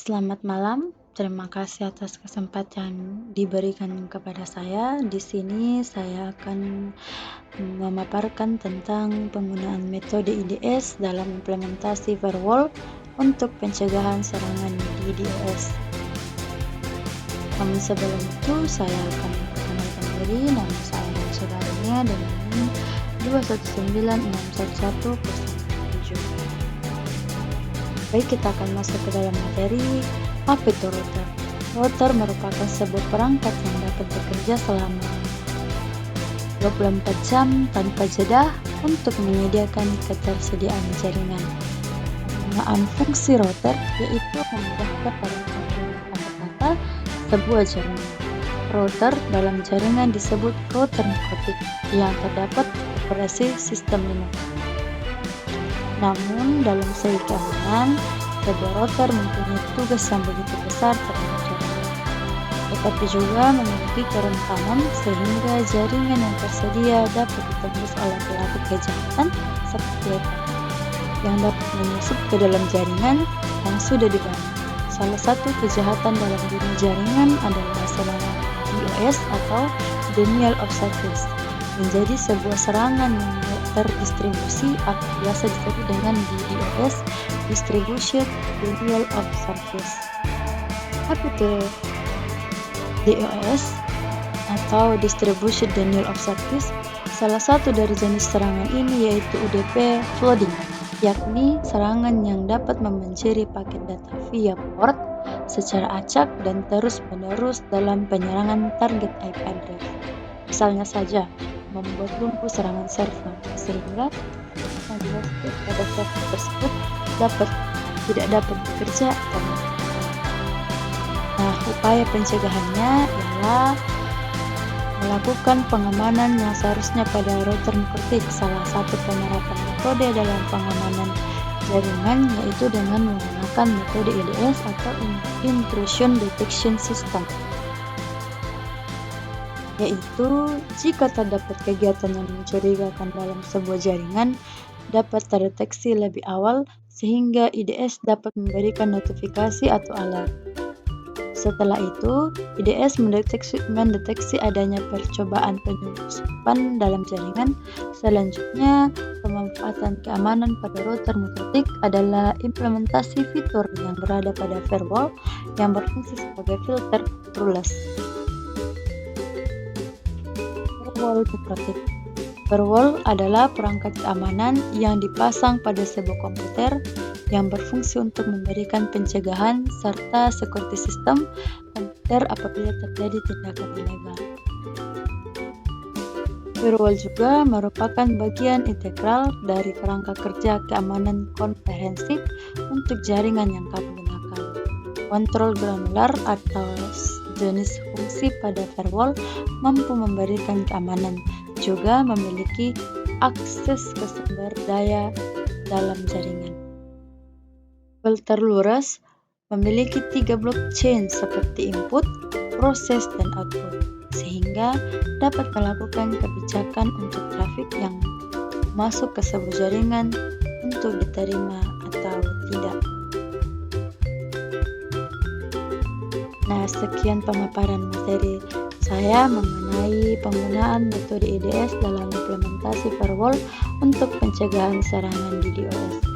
Selamat malam, terima kasih atas kesempatan diberikan kepada saya. Di sini saya akan memaparkan tentang penggunaan metode IDS dalam implementasi firewall untuk pencegahan serangan di DOS. Namun sebelum itu saya akan memperkenalkan diri. Nama saya dan saudaranya dengan NIM 219611107. Baik, kita akan masuk ke dalam materi. Apa itu router? Router merupakan sebuah perangkat yang dapat bekerja selama 24 jam tanpa jeda untuk menyediakan ketersediaan jaringan. Penggunaan fungsi router yaitu memudahkan para kata-kata sebuah jaringan. Router dalam jaringan disebut router nekrotik yang terdapat operasi sistem Linux. Namun, dalam segi keamanan, sebuah router mempunyai tugas yang begitu besar terhadap jaringan, tetapi juga memiliki kerentanan sehingga jaringan yang tersedia dapat ditembus oleh pelaku kejahatan seperti hacker yang dapat menyusup ke dalam jaringan yang sudah dibangun. Salah satu kejahatan dalam dunia jaringan adalah serangan DOS atau Denial of Service, menjadi sebuah serangan yang terdistribusi atau biasa disebut dengan DDoS, Distribution Denial of Service. Apa itu DOS atau Distribution Denial of Service? Salah satu dari jenis serangan ini yaitu UDP flooding, yakni serangan yang dapat membanjiri paket data via port secara acak dan terus-menerus dalam penyerangan target IP address. Misalnya saja, membuat lumpuh serangan server sehingga diagnostik pada server tersebut tidak dapat bekerja. Nah, upaya pencegahannya ialah melakukan pengamanan yang seharusnya pada router nekrotik. Salah satu penerapan metode dalam pengamanan jaringan yaitu dengan menggunakan metode IDS atau Intrusion Detection System, yaitu jika terdapat kegiatan yang mencurigakan dalam sebuah jaringan dapat terdeteksi lebih awal sehingga IDS dapat memberikan notifikasi atau alert. Setelah itu, IDS mendeteksi adanya percobaan penyusupan dalam jaringan. Selanjutnya, pemanfaatan keamanan pada router nekrotik adalah implementasi fitur yang berada pada firewall yang berfungsi sebagai filter rulers. Firewall nekrotik. Firewall adalah perangkat keamanan yang dipasang pada sebuah komputer yang berfungsi untuk memberikan pencegahan serta security sistem komputer apabila terjadi tindakan ilegal. Firewall juga merupakan bagian integral dari kerangka kerja keamanan komprehensif untuk jaringan yang kami gunakan. Kontrol granular atau jenis fungsi pada firewall mampu memberikan keamanan, juga memiliki akses ke sumber daya dalam jaringan. Filter lurus memiliki 3 blockchain seperti input, proses, dan output, sehingga dapat melakukan kebijakan untuk trafik yang masuk ke sebuah jaringan untuk diterima atau tidak. Nah, sekian pemaparan materi saya mengenai penggunaan metode IDS dalam implementasi firewall untuk pencegahan serangan DDoS.